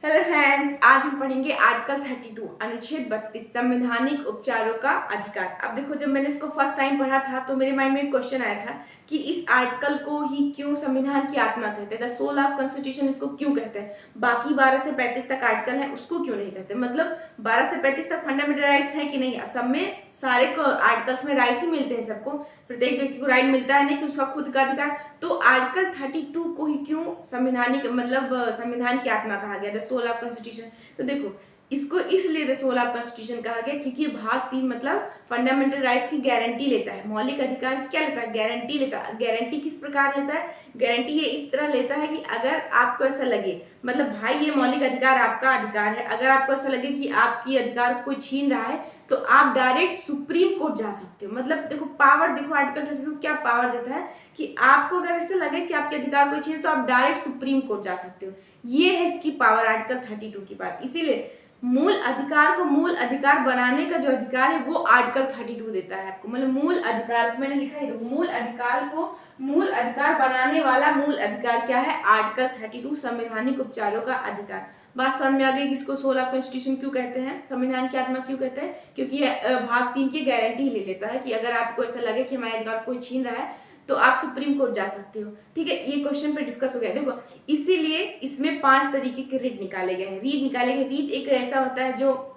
Hello friends, आज हम पढ़ेंगे आर्टिकल 32 अनुच्छेद 32 संवैधानिक उपचारों का अधिकार। अब देखो, जब मैंने इसको फर्स्ट टाइम पढ़ा था तो मेरे माइंड में एक क्वेश्चन आया था कि इस आर्टिकल को ही क्यों संविधान की आत्मा कहते हैं, द सोल ऑफ कॉन्स्टिट्यूशन इसको क्यों कहते हैं। बाकी 12 से 35 तक आर्टिकल है उसको क्यों नहीं कहते। मतलब 12 से 35 तक फंडामेंटल राइट्स हैं कि नहीं, सब में सारे को आर्टिकल्स में राइट ही मिलते हैं, सबको प्रत्येक व्यक्ति को राइट मिलता है नहीं कि उसका खुद का अधिकार। तो आर्टिकल 32 को ही क्यों संवैधानिक मतलब संविधान की आत्मा कहा गया, द सोल ऑफ कॉन्स्टिट्यूशन। तो देखो, इसको इसलिए द सोल ऑफ कॉन्स्टिट्यूशन कहा गया क्योंकि भाग 3 मतलब फंडामेंटल राइट्स की गारंटी लेता है, मौलिक अधिकार की क्या लेता है, गारंटी लेता है। गारंटी किस प्रकार लेता है, गारंटी ये इस तरह लेता है कि अगर आपको ऐसा लगे, मतलब भाई ये मौलिक अधिकार आपका अधिकार है, अगर आपको ऐसा लगे कि आपकी अधिकार कोई छीन रहा है तो आप डायरेक्ट सुप्रीम कोर्ट जा सकते हो। मतलब देखो पावर, देखो आर्टिकल 32 क्या पावर देता है कि आपको अगर ऐसे लगे कि आपके अधिकार कोई छीने तो आप डायरेक्ट सुप्रीम कोर्ट जा सकते हो। ये है इसकी पावर आर्टिकल 32 की बात। इसीलिए मूल अधिकार को मूल अधिकार बनाने का जो अधिकार है वो आर्टिकल 32 देता है आपको। मतलब मूल अधिकार को मैंने लिखा है, मूल अधिकार को मूल अधिकार बनाने वाला मूल अधिकार क्या है, आर्टिकल 32 संवैधानिक उपचारों का अधिकार। बात समझ में आ गई किसको सोल ऑफ कॉन्स्टिट्यूशन क्यों कहते हैं, संविधान की आत्मा क्यों कहते हैं, क्योंकि भाग 3 की गारंटी ले लेता है कि अगर आपको ऐसा लगे कि हमारे अधिकार कोई छीन रहा है तो आप सुप्रीम कोर्ट जा सकते हो। ठीक है, ये क्वेश्चन पे डिस्कस हो गया। देखो, इसीलिए इसमें 5 तरीके के रीट निकाले गए हैं। रीट निकाले गए, रीट एक ऐसा होता है जो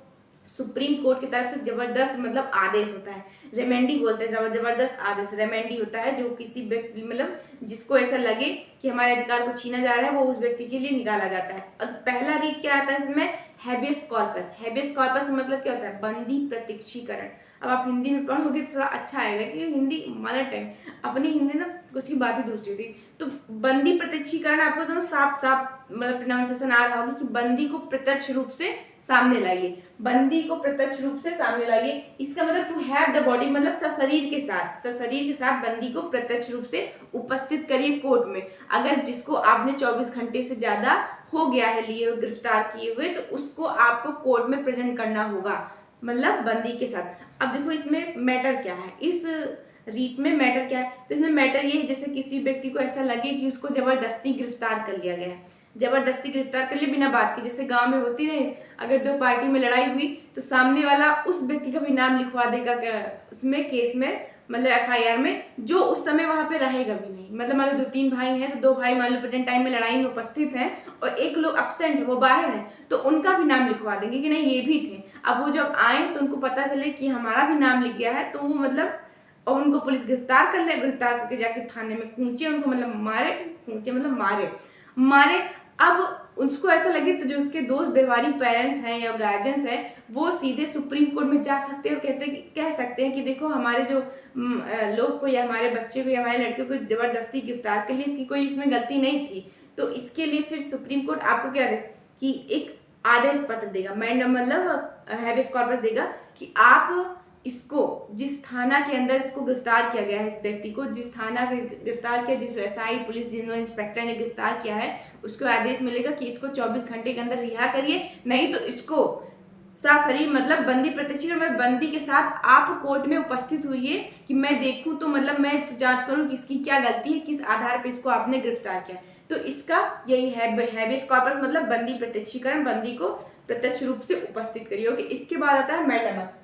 सुप्रीम कोर्ट की तरफ से जबरदस्त मतलब आदेश होता है, रेमेंडी बोलते हैं, जबरदस्त आदेश रेमेंडी होता है, जो किसी व्यक्ति मतलब जिसको ऐसा लगे कि हमारे अधिकार को छीना जा रहा है वो उस व्यक्ति के लिए निकाला जाता है। अब पहला रीट क्या आता है इसमें, हैबियस कॉर्पस। हैबियस कॉर्पस मतलब क्या होता है, बंदी प्रत्यक्षीकरण। अब आप हिंदी में पढ़ोगे तो थोड़ा अच्छा आएगा क्योंकि हिंदी मदर टंग, अपनी हिंदी ना कुछ की बात ही दूसरी होती। तो बंदी प्रत्यक्षीकरण आपको तो साफ साफ मतलब प्रोनाउंसिएशन आ रहा होगा कि बंदी को प्रत्यक्ष रूप से सामने लाइए, बंदी को प्रत्यक्ष रूप से सामने लाइए। इसका मतलब टू हैव द बॉडी, मतलब सशरीर के साथ बंदी को प्रत्यक्ष रूप से उपस्थित करिए कोर्ट में। अगर जिसको आपने 24 घंटे से ज्यादा हो गया है लिए हुए, गिरफ्तार किए हुए, तो उसको आपको कोर्ट में प्रेजेंट करना होगा, मतलब बंदी के साथ। अब देखो इसमें मैटर क्या है, इस रीट में मैटर क्या है, तो इसमें मैटर ये है जैसे किसी व्यक्ति को ऐसा लगे कि उसको जबरदस्ती गिरफ्तार कर लिया गया है, जबरदस्ती गिरफ्तार कर लिए बिना बात के, जैसे गांव में होती रहे, अगर 2 पार्टी में लड़ाई हुई तो सामने वाला उस व्यक्ति का भी नाम लिखवा देगा उसमें केस में, मतलब एफआईआर में, जो उस समय वहां पे रहेगा भी नहीं। मतलब मान लो 2-3 भाई हैं तो 2 भाई मान लो प्रेजेंट टाइम में लड़ाई में उपस्थित हैं और एक लोग अब्सेंट है, वो बाहर है, तो उनका भी नाम लिखवा देंगे कि नहीं ये भी थे। अब वो जब आए तो उनको पता चले कि हमारा भी नाम लिख गया है, तो वो मतलब और उनको पुलिस गिरफ्तार कर ले, गिरफ्तार करके जाके थाने में कूचे उनको, मतलब मारे, कूचे मतलब मारे। अब उसको ऐसा लगे तो जो उसके दोस्त व्यवहारिक पेरेंट्स हैं या गार्जियंस हैं वो सीधे सुप्रीम कोर्ट में जा सकते हैं और कह सकते हैं कि देखो हमारे जो लोग को या हमारे बच्चे को या हमारे लड़के को जबरदस्ती गिरफ्तार कर लिए, इसकी कोई इसमें गलती नहीं थी। तो इसके लिए फिर सुप्रीम कोर्ट आपको क्या दे कि एक आदेश पत्र देगा, मैंडम मतलब हैबियस कॉर्पस देगा कि आप इसको जिस थाना के अंदर इसको गिरफ्तार किया गया है, इस व्यक्ति को जिस थाना के गिरफ्तार किया, जिस एसआई पुलिस जिन्होंने इंस्पेक्टर ने गिरफ्तार किया है, उसको आदेश मिलेगा कि इसको 24 घंटे के अंदर रिहा करिए, नहीं तो इसको सशरीर मतलब बंदी प्रत्यक्षीकरण मतलब बंदी के साथ आप कोर्ट में उपस्थित हुई कि मैं देखूं, तो मतलब मैं तो जांच करूं कि इसकी क्या गलती है, किस आधार पर इसको आपने गिरफ्तार किया। तो इसका यही है हैबियस कॉर्पस, मतलब बंदी प्रत्यक्षीकरण, बंदी को प्रत्यक्ष रूप से उपस्थित करिए। ओके, इसके बाद आता है मैंडेमस।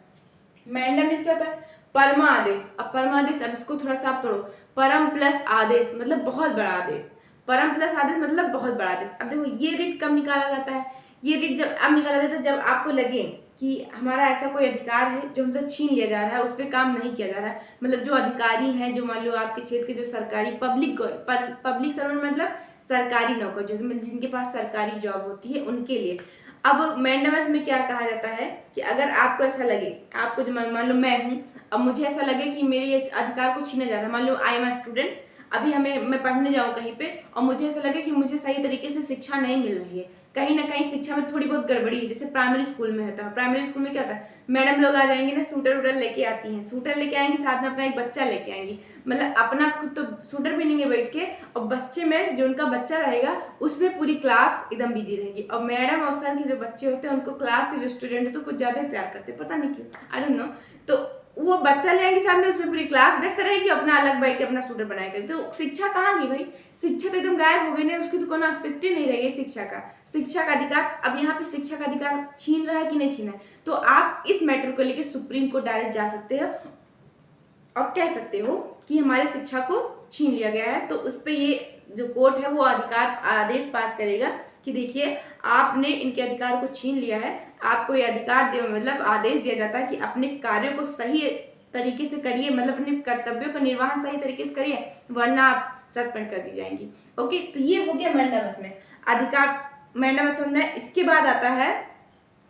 मैंडेमस क्या होता है, परमादेश। अब परमादेश, अब इसको थोड़ा सा आप पढ़ो, परम प्लस आदेश मतलब बहुत बड़ा आदेश, परम प्लस आदेश मतलब बहुत बड़ा आदेश। अब देखो ये रिट कब निकाला जाता है, ये रिट जब अब निकाला जाता है जब आपको लगे कि हमारा ऐसा कोई अधिकार है जो हमसे छीन लिया जा रहा है, उस पर काम नहीं किया जा रहा है। मतलब जो अधिकारी हैं, जो मान लो आपके क्षेत्र के जो सरकारी पब्लिक सर्वेंट मतलब सरकारी नौकर जो जिनके पास सरकारी जॉब होती है उनके लिए। अब मैंडेमस में क्या कहा जाता है कि अगर आपको ऐसा लगे, आपको जो मान लो मैं हूँ, अब मुझे ऐसा लगे कि मेरे इस अधिकार को छीना जा रहा है, मान लो आई एम अ स्टूडेंट, अभी मैं पढ़ने जाऊँ कहीं पे और मुझे ऐसा लगे कि मुझे सही तरीके से शिक्षा नहीं मिल रही है, कहीं ना कहीं शिक्षा में थोड़ी बहुत गड़बड़ी है। जैसे प्राइमरी स्कूल में होता है, प्राइमरी स्कूल में क्या होता है, मैडम लोग आ जाएंगे ना, सूटर वूटर लेके आती हैं, सूटर लेके आएंगी, साथ में अपना एक बच्चा लेके आएंगी, मतलब अपना खुद तो सूटर पहनेंगे बैठ के, और बच्चे में जो उनका बच्चा रहेगा उसमें पूरी क्लास एकदम बिजी रहेगी। और मैडम और सर के जो बच्चे होते हैं उनको क्लास के जो स्टूडेंट है तो कुछ ज्यादा ही प्यार करते हैं, पता नहीं क्यों, आई डोंट नो। तो वो बच्चा ले आएंगे सामने, उसमें पूरी क्लास व्यस्त रहेगी, अपना अलग बैठ के अपना स्टूडेंट बनाया करेगी। तो शिक्षा कहाँ गई भाई? शिक्षा तो एकदम गायब हो गई ना, उसकी तो कोनो अस्तित्व नहीं रह गई शिक्षा का अधिकार। अब यहाँ पे शिक्षा का अधिकार छीन रहा है कि नहीं छीना है? तो आप इस मैटर को लेकर सुप्रीम कोर्ट डायरेक्ट जा सकते हो और कह सकते हो कि हमारे शिक्षा को छीन लिया गया है। तो उस पर ये जो कोर्ट है वो अधिकार आदेश पास करेगा कि देखिए आपने इनके अधिकार को छीन लिया है, आपको ये अधिकार मतलब आदेश दिया जाता है कि अपने कार्यों को सही तरीके से करिए, मतलब अपने कर्तव्यों का निर्वहन सही तरीके से करिए, वरना आप सस्पेंड कर दी जाएंगी। ओके, तो ये हो गया मैंडामस में अधिकार, मैंडामस में। इसके बाद आता है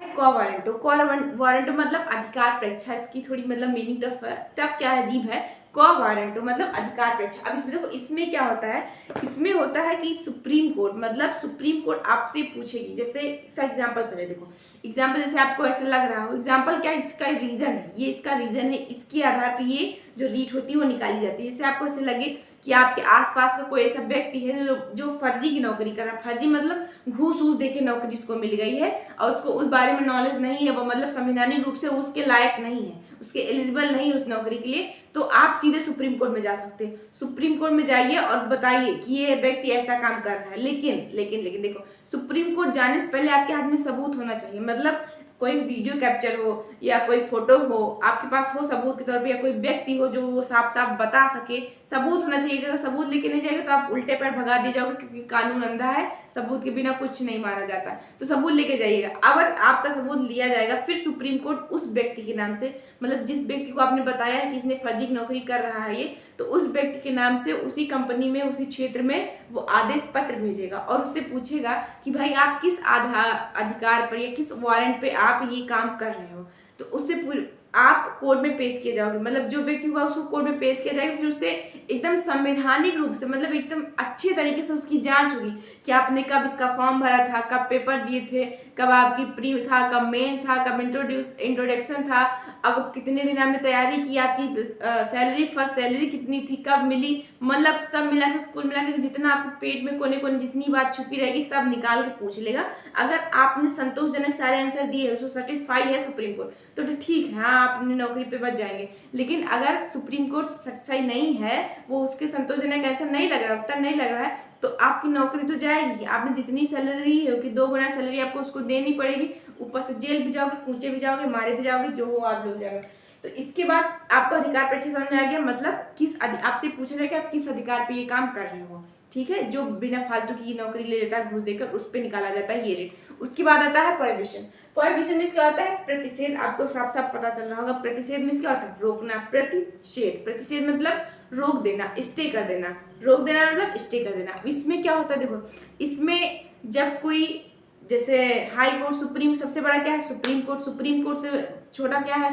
क्वा वारंटो। क्वा वारंटो मतलब अधिकार परीक्षा, इसकी थोड़ी मतलब मीनिंग टफ क्या है, अजीब है। क्वा वारंटो मतलब अधिकार परीक्षा। अब इसमें देखो, इसमें क्या होता है, इसमें होता है कि सुप्रीम कोर्ट मतलब सुप्रीम कोर्ट आपसे पूछेगी, जैसे इसका एग्जांपल पहले देखो, एग्जांपल जैसे आपको ऐसा लग रहा हो, एग्जांपल क्या है, इसका रीजन है, ये इसका रीजन है, इसके आधार पर ये जो रीट होती है वो निकाली जाती है। जैसे आपको ऐसे लगे कि आपके आसपास का कोई ऐसा व्यक्ति है जो फर्जी की नौकरी कर रहा है, फर्जी मतलब घूस वूस दे के नौकरी उसको मिल गई है और उसको उस बारे में नॉलेज नहीं है, वो मतलब संवैधानिक रूप से उसके लायक नहीं है, उसके एलिजिबल नहीं उस नौकरी के लिए, तो आप सीधे सुप्रीम कोर्ट में जा सकते हैं। सुप्रीम कोर्ट में जाइए और बताइए कि ये व्यक्ति ऐसा काम कर रहा है। लेकिन देखो, सुप्रीम कोर्ट जाने से पहले आपके हाथ में सबूत होना चाहिए, मतलब कोई वीडियो कैप्चर हो या कोई फोटो हो आपके पास हो सबूत के तौर पे, या कोई व्यक्ति हो जो वो साफ साफ बता सके, सबूत होना चाहिए। अगर सबूत लेके नहीं जाएगा तो आप उल्टे पैर भगा दिए जाओगे, क्योंकि कानून अंधा है, सबूत के बिना कुछ नहीं माना जाता। तो सबूत लेके जाइएगा। अगर आपका सबूत लिया जाएगा फिर सुप्रीम कोर्ट उस व्यक्ति के नाम से, मतलब जिस व्यक्ति को आपने बताया है कि इसने फर्जी नौकरी कर रहा है ये, तो उस व्यक्ति के नाम से उसी कंपनी में उसी क्षेत्र में वो आदेश पत्र भेजेगा और उससे पूछेगा कि भाई आप किस अधिकार पर या किस वारंट पे आप ये काम कर रहे हो। तो उससे आप कोर्ट में पेश किए जाओगे, मतलब जो व्यक्ति होगा उसको कोर्ट में पेश किया जाएगा, फिर उससे एकदम संवैधानिक रूप से, मतलब एकदम अच्छे तरीके से उसकी जांच होगी कि आपने कब इसका फॉर्म भरा था, कब पेपर दिए थे, कब आपकी प्री था, कब मेन था, कब इंट्रोडक्शन था, अब कितने दिन आपने तैयारी की, आपकी सैलरी फर्स्ट सैलरी कितनी थी, कब मिली, मतलब सब मिला के कुल मिला के जितना आपके पेट में कोने कोने जितनी बात छुपी रहेगी सब निकाल के पूछ लेगा। अगर आपने संतोषजनक सारे आंसर दिए उसको सेटिस्फाई है सुप्रीम कोर्ट तो ठीक है, हाँ आप अपनी नौकरी पे बच जाएंगे। लेकिन अगर सुप्रीम कोर्ट सच्चाई नहीं है, वो उसके संतोषजनक आंसर नहीं लग रहा, उत्तर नहीं लग रहा है, तो आपकी नौकरी तो जाएगी। आपने जितनी सैलरी हो कि 2 गुना सैलरी आपको उसको देनी पड़ेगी, ऊपर से जेल भी जाओगे, कूचे भी जाओगे, मारे भी जाओगे, जो हो आप लोग जाओगे। तो इसके बाद आपको अधिकार परीक्षा समझ में आ गया, मतलब आपसे पूछा जाए कि आप किस अधिकार पे ये काम कर रहे हो, ठीक है, जो बिना फालतू की नौकरी ले लेता है घूस देकर, उस पर निकाला जाता है ये रेट। उसके बाद आता है प्रोहिबिशन। प्रोहिबिशन में क्या होता है, प्रतिषेध। आपको साफ साफ पता चल रहा होगा प्रतिषेध में क्या होता है, रोकना। प्रतिषेध मतलब रोक देना, स्टे कर देना, रोक देना मतलब स्टे कर देना। इसमें क्या होता है, देखो इसमें जब कोई जैसे हाई कोर्ट सुप्रीम, सबसे बड़ा क्या है सुप्रीम कोर्ट से छोटा क्या है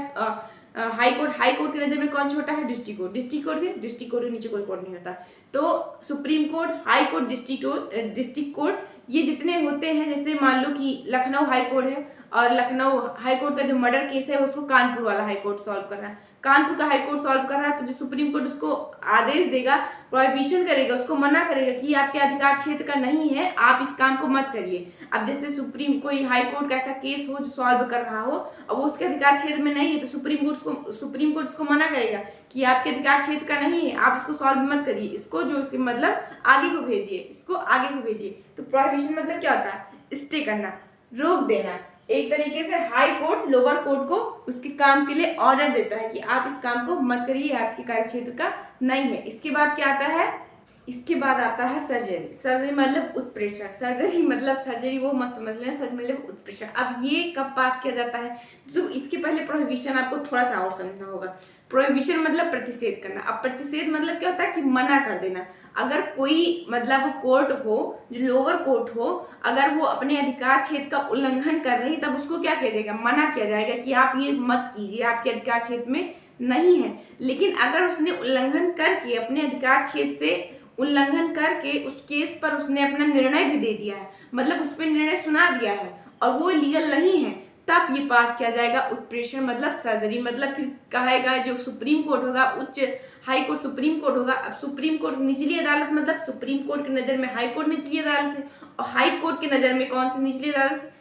हाई कोर्ट की नजर में कौन छोटा है, डिस्ट्रिक्ट कोर्ट के नीचे कोई कोर्ट नहीं होता। तो supreme court, high court, district court, ये जितने होते हैं, जैसे मान लो कि लखनऊ हाई कोर्ट है और लखनऊ हाई कोर्ट का जो मर्डर केस है उसको कानपुर वाला हाई कोर्ट सॉल्व कर रहा है, कानपुर का हाई कोर्ट सॉल्व कर रहा है, तो जो सुप्रीम कोर्ट उसको आदेश देगा, प्रोहिबिशन करेगा, उसको मना करेगा कि आपके अधिकार क्षेत्र का नहीं है, आप इस काम को मत करिए। अब जैसे सुप्रीम कोई हाई कोर्ट का ऐसा केस हो जो सॉल्व कर रहा हो और वो उसके अधिकार क्षेत्र में नहीं है, तो सुप्रीम कोर्ट उसको मना करेगा कि आपके अधिकार क्षेत्र का नहीं है, आप इसको सॉल्व मत करिए, इसको जो इसके मतलब आगे को भेजिए, इसको आगे को भेजिए। तो प्रोहिबिशन मतलब क्या होता है, स्टे करना, रोक देना। एक तरीके से हाई कोर्ट लोअर कोर्ट को उसके काम के लिए ऑर्डर देता है कि आप इस काम को मत करिए, आपके कार्य क्षेत्र का नहीं है। इसके बाद क्या आता है, इसके बाद आता है सर्जरी मतलब उत्प्रेषण। सर्जरी वो मत समझ लेना, सर्जरी मतलब उत्प्रेषण। अब ये कब पास किया जाता है, तो इसके पहले प्रोहिबिशन आपको थोड़ा सा और समझना होगा। प्रोहिबिशन मतलब प्रतिषेध करना। अब प्रतिषेध मतलब क्या होता है कि मना कर देना। अगर कोई मतलब कोर्ट हो जो लोअर कोर्ट हो, अगर वो अपने अधिकार क्षेत्र का उल्लंघन कर रही तब उसको क्या किया जाएगा, मना किया जाएगा कि आप ये मत कीजिए, आपके अधिकार क्षेत्र में नहीं है। लेकिन अगर उसने उल्लंघन करके अपने अधिकार क्षेत्र से उल्लंघन करके उस केस पर उसने अपना निर्णय भी दे दिया है, मतलब उस पर निर्णय सुना दिया है और वो लीगल नहीं है, तब ये पास किया जाएगा उत्प्रेषण मतलब सर्जरी। मतलब फिर कहेगा जो सुप्रीम कोर्ट होगा, उच्च हाई कोर्ट सुप्रीम कोर्ट होगा। अब सुप्रीम कोर्ट निचली अदालत, मतलब सुप्रीम कोर्ट की नजर में हाई कोर्ट निचली अदालत है और हाई कोर्ट की नजर में कौन सी निचली अदालत,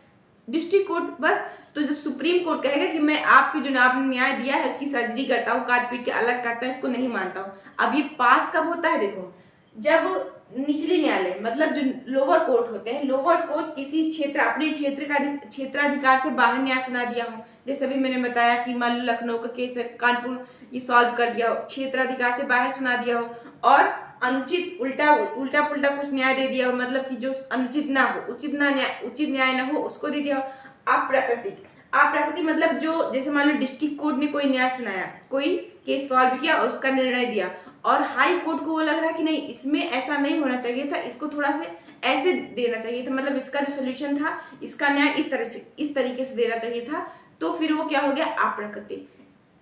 डिस्ट्रिक्ट कोर्ट बस। तो जब सुप्रीम कोर्ट कहेगा कि मैं आपके जो आपने न्याय दिया है उसकी सर्जरी करता हूँ, काट पीट के अलग करता हूँ, इसको नहीं मानता हूँ। अब ये पास कब होता है, देखो जब निचली न्यायालय मतलब जो लोअर कोर्ट होते हैं, लोअर कोर्ट किसी क्षेत्र अपने क्षेत्र का क्षेत्राधिकार से बाहर न्याय सुना दिया हो, जैसे अभी मैंने बताया कि मान लो लखनऊ का केस कानपुर ये सॉल्व कर दिया हो, क्षेत्राधिकार से बाहर सुना दिया हो, और अनुचित उल्टा पुल्टा कुछ न्याय दे दिया हो, मतलब कि जो अनुचित ना हो, उचित न्याय ना हो उसको दे दिया हो। अप्राकृतिक मतलब जो जैसे मान लो डिस्ट्रिक्ट कोर्ट ने कोई न्याय सुनाया, कोई केस सॉल्व किया और उसका निर्णय दिया, और हाई कोर्ट को वो लग रहा है कि नहीं इसमें ऐसा नहीं होना चाहिए था, इसको थोड़ा से ऐसे देना चाहिए था, मतलब इसका जो सोल्यूशन था, इसका न्याय इस तरीके से देना चाहिए था, तो फिर वो क्या हो गया, अप्राकृतिक।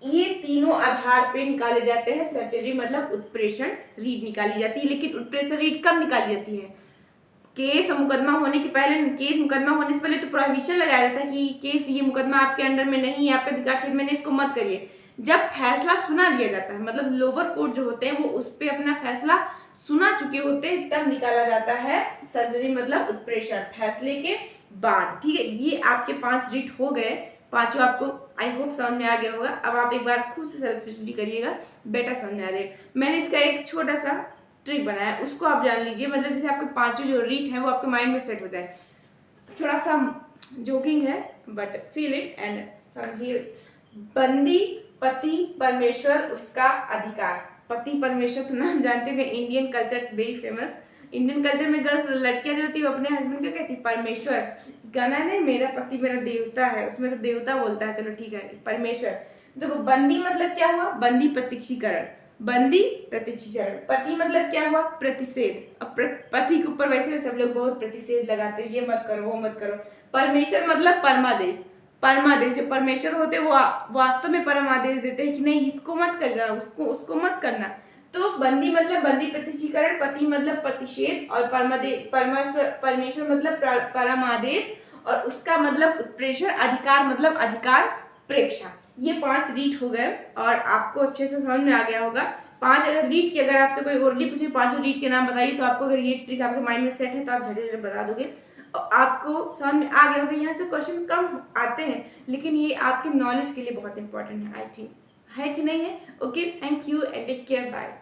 ये तीनों आधार पे निकाले जाते हैं सर्टेरी मतलब उत्प्रेषण रीट निकाली जाती है। लेकिन उत्प्रेषण रीट कब निकाली जाती है, केस मुकदमा होने के पहले। केस मुकदमा होने से पहले तो प्रोहिबिशन लगाया जाता है कि केस ये मुकदमा आपके अंडर में नहीं है, आपके अधिकार क्षेत्र में नहीं, इसको मत करिए। जब फैसला सुना दिया जाता है, मतलब लोअर कोर्ट जो होते हैं वो उस पर अपना फैसला सुना चुके होते हैं, तब निकाला जाता है सर्जरी मतलब उत्प्रेषण फैसले के बाद। ठीक है, ये आपके 5 रीट हो गए, पांचों आपको आई होप समझ में आ गया होगा। अब आप एक बार खुद से सेल्फ स्टडी करिएगा, बेटर समझ में आ जाएगा। मैंने इसका एक छोटा सा ट्रिक बनाया, उसको आप जान लीजिए, मतलब जैसे आपके पांचों जो रीट है वो आपके माइंड में सेट हो जाए। थोड़ा सा जोकिंग है बट फील इट एंड समझिए। बंदी पति परमेश्वर उसका अधिकार। पति परमेश्वर तो नाम जानते हैं, Indian culture is very famous. Indian culture में गर्ल्स लड़कियां जो होती है वो अपने हस्बैंड को कहती परमेश्वर। गाना नहीं मेरा पति मेरा देवता है, उसमें तो देवता बोलता है, चलो ठीक है परमेश्वर। देखो बंदी मतलब क्या हुआ, बंदी प्रत्यक्षीकरण, बंदी प्रत्यक्षीकरण। पति मतलब क्या हुआ, प्रतिषेध। अब पति के ऊपर वैसे सब लोग बहुत प्रतिषेध लगाते हैं, ये मत करो वो मत करो। परमेश्वर मतलब परमादेश। परमादेश जो परमेश्वर होते हैं वो वास्तव में परमादेश देते हैं कि नहीं इसको मत करना, उसको मत करना। तो बंदी मतलब बंदी प्रत्यक्षीकरण, पति मतलब प्रतिषेध, और परमेश्वर मतलब परमादेश, और उसका मतलब उत्प्रेषण, अधिकार मतलब अधिकार प्रेक्षा। ये 5 रीट हो गए और आपको अच्छे से समझ में आ गया होगा। 5 अगर रीट की अगर आपसे कोई ओरली पूछे 5 रीट के नाम बताइए, तो आपको अगर ये ट्रिक आपके माइंड में सेट है तो आप झट बता दोगे, आपको समझ में आ गया होगा। यहाँ से क्वेश्चन कम आते हैं लेकिन ये आपके नॉलेज के लिए बहुत इंपॉर्टेंट है, आई थिंक है कि नहीं है। Okay, thank you and take care, bye.